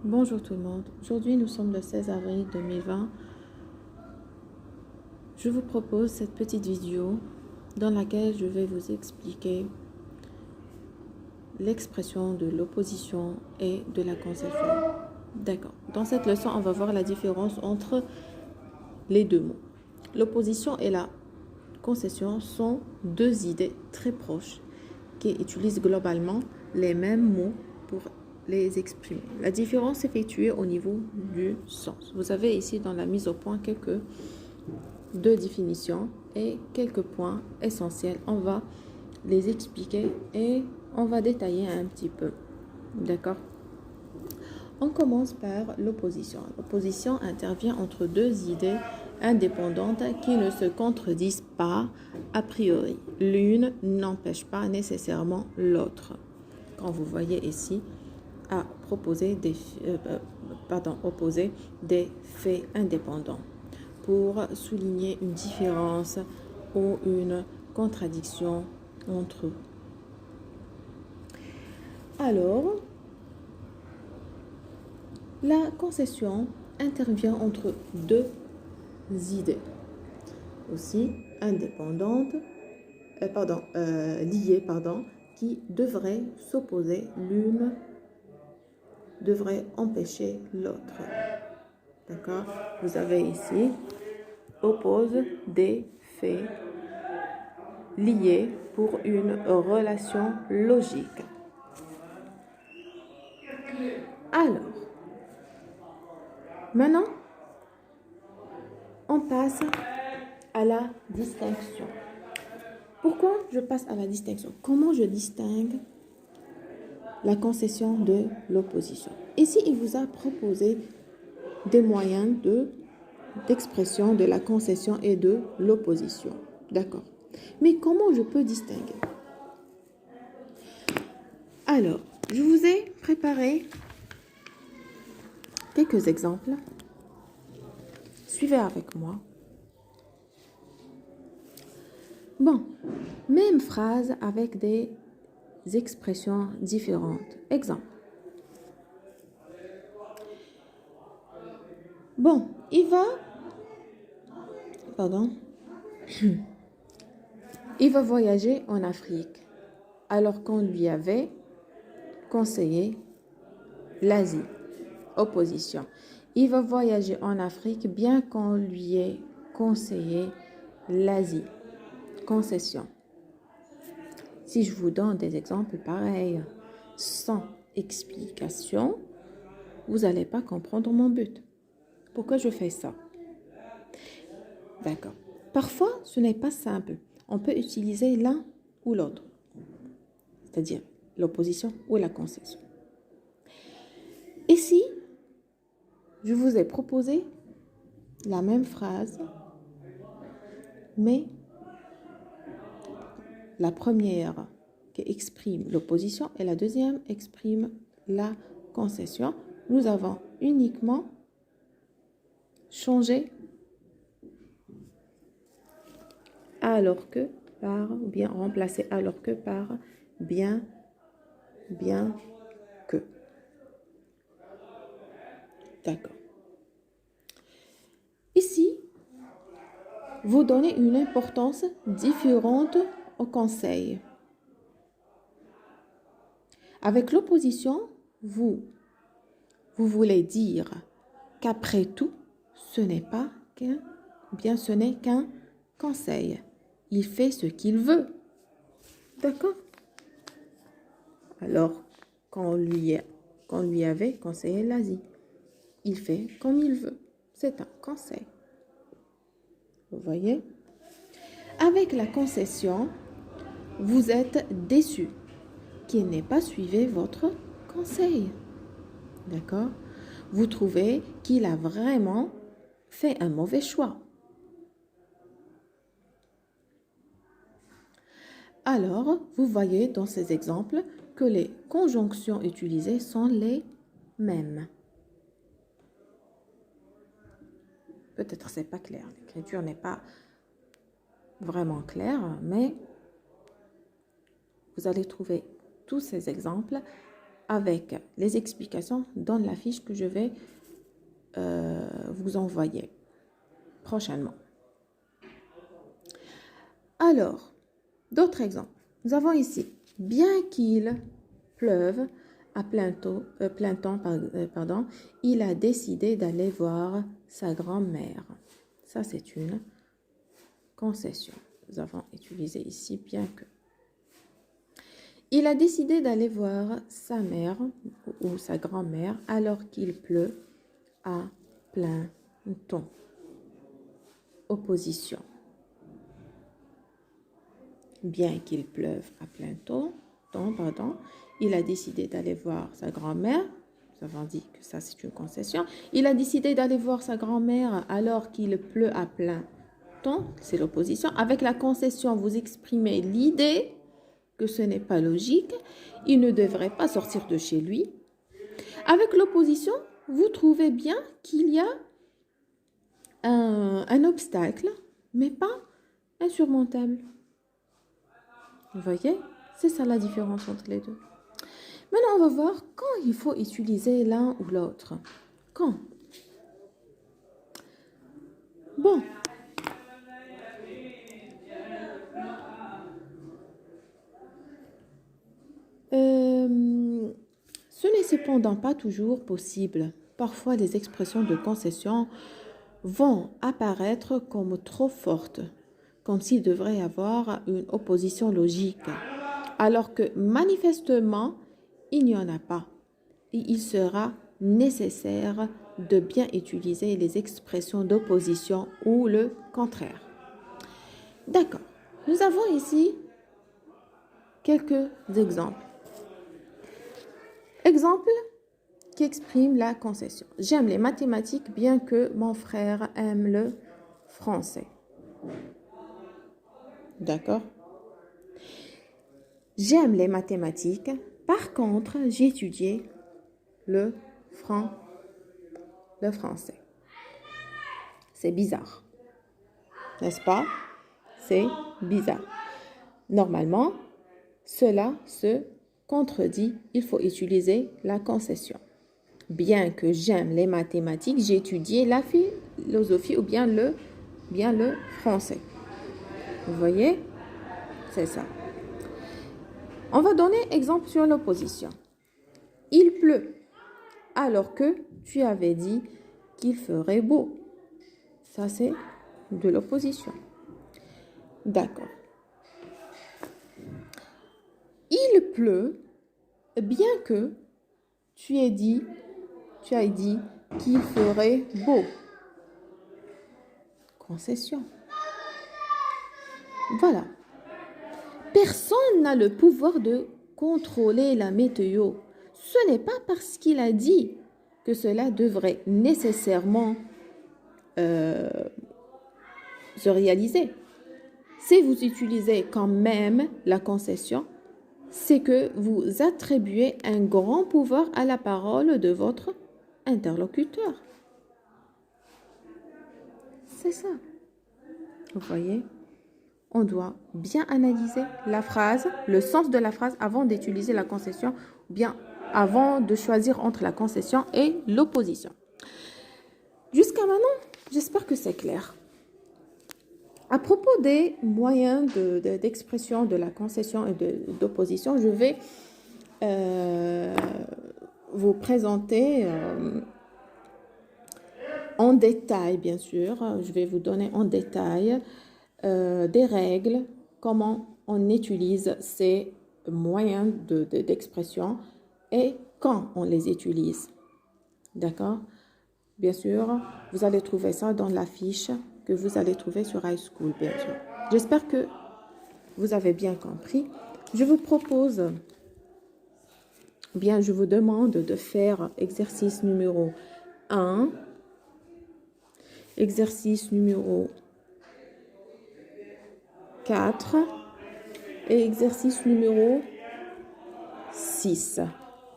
Bonjour tout le monde. Aujourd'hui, nous sommes le 16 avril 2020. Je vous propose cette petite vidéo dans laquelle je vais vous expliquer l'expression de l'opposition et de la concession. D'accord. Dans cette leçon, on va voir la différence entre les deux mots. L'opposition et la concession sont deux idées très proches qui utilisent globalement les mêmes mots pour les exprimer. La différence est effectuée au niveau du sens. Vous avez ici dans la mise au point deux définitions et quelques points essentiels. On va les expliquer et on va détailler un petit peu. D'accord? On commence par l'opposition. L'opposition intervient entre deux idées indépendantes qui ne se contredisent pas a priori. L'une n'empêche pas nécessairement l'autre. Quand vous voyez ici, à opposer des faits indépendants pour souligner une différence ou une contradiction entre eux. Alors, la concession intervient entre deux idées aussi indépendantes, liées, qui devraient s'opposer. L'une devrait empêcher l'autre. D'accord? Vous avez ici oppose des faits liés pour une relation logique. Alors, maintenant, on passe à la distinction. Pourquoi je passe à la distinction? Comment je distingue la concession de l'opposition? Ici, il vous a proposé des moyens d'expression de la concession et de l'opposition. D'accord. Mais comment je peux distinguer? Alors, je vous ai préparé quelques exemples. Suivez avec moi. Bon, même phrase avec des expressions différentes. Exemple. Bon, il va voyager en Afrique alors qu'on lui avait conseillé l'Asie. Opposition. Il va voyager en Afrique bien qu'on lui ait conseillé l'Asie. Concession. Si je vous donne des exemples pareils, sans explication, vous n'allez pas comprendre mon but. Pourquoi je fais ça? D'accord. Parfois, ce n'est pas simple. On peut utiliser l'un ou l'autre, c'est-à-dire l'opposition ou la concession. Ici, je vous ai proposé la même phrase, mais la première qui exprime l'opposition et la deuxième exprime la concession. Nous avons uniquement changé alors que par, ou bien remplacé alors que par bien que. D'accord. Ici, vous donnez une importance différente au conseil. Avec l'opposition, vous voulez dire qu'après tout, ce n'est qu'un conseil. Il fait ce qu'il veut. D'accord? Alors, qu'on lui avait conseillé l'Asie, il fait comme il veut. C'est un conseil. Vous voyez? Avec la concession, vous êtes déçu qu'il n'ait pas suivi votre conseil. D'accord? Vous trouvez qu'il a vraiment fait un mauvais choix. Alors, vous voyez dans ces exemples que les conjonctions utilisées sont les mêmes. Peut-être c'est pas clair, l'écriture n'est pas vraiment claire, mais vous allez trouver tous ces exemples avec les explications dans la fiche que je vais vous envoyer prochainement. Alors, d'autres exemples. Nous avons ici, bien qu'il pleuve à plein temps, il a décidé d'aller voir sa grand-mère. Ça, c'est une concession. Nous avons utilisé ici bien que. Il a décidé d'aller voir sa mère ou sa grand-mère alors qu'il pleut à plein temps. Opposition. Bien qu'il pleuve à plein temps, il a décidé d'aller voir sa grand-mère. Nous avons dit que ça, c'est une concession. Il a décidé d'aller voir sa grand-mère alors qu'il pleut à plein temps. C'est l'opposition. Avec la concession, vous exprimez l'idée que ce n'est pas logique. Il ne devrait pas sortir de chez lui. Avec l'opposition, vous trouvez bien qu'il y a un obstacle, mais pas insurmontable. Vous voyez? C'est ça la différence entre les deux. Maintenant, on va voir quand il faut utiliser l'un ou l'autre. Quand? Bon. Ce n'est cependant pas toujours possible. Parfois, les expressions de concession vont apparaître comme trop fortes, comme s'il devrait y avoir une opposition logique, alors que manifestement, il n'y en a pas. Et il sera nécessaire de bien utiliser les expressions d'opposition ou le contraire. D'accord. Nous avons ici quelques exemples. Exemple qui exprime la concession. J'aime les mathématiques bien que mon frère aime le français. D'accord? J'aime les mathématiques. Par contre, j'ai étudié le français. C'est bizarre. N'est-ce pas? C'est bizarre. Normalement, cela se contredit. Il faut utiliser la concession. Bien que j'aime les mathématiques, j'ai étudié la philosophie ou bien le français. Vous voyez? C'est ça. On va donner exemple sur l'opposition. Il pleut, alors que tu avais dit qu'il ferait beau. Ça, c'est de l'opposition. D'accord. Il pleut, bien que tu aies dit qu'il ferait beau. Concession. Voilà. Personne n'a le pouvoir de contrôler la météo. Ce n'est pas parce qu'il a dit que cela devrait nécessairement se réaliser. Si vous utilisez quand même la concession, c'est que vous attribuez un grand pouvoir à la parole de votre interlocuteur. C'est ça. Vous voyez? On doit bien analyser la phrase, le sens de la phrase avant d'utiliser la concession, ou bien avant de choisir entre la concession et l'opposition. Jusqu'à maintenant, j'espère que c'est clair. À propos des moyens d'expression de la concession et d'opposition, je vais vous présenter en détail, bien sûr. Je vais vous donner en détail des règles, comment on utilise ces moyens d'expression et quand on les utilise. D'accord? Bien sûr, vous allez trouver ça dans la fiche que vous allez trouver sur iSchool, bien sûr. J'espère que vous avez bien compris. Je vous propose, je vous demande de faire exercice numéro 1, exercice numéro 4 et exercice numéro 6,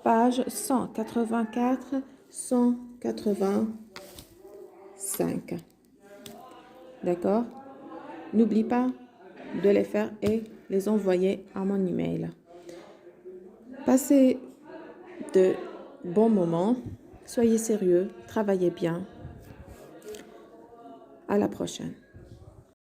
page 184, 185. D'accord? N'oublie pas de les faire et les envoyer à mon email. Passez de bons moments. Soyez sérieux, travaillez bien. À la prochaine.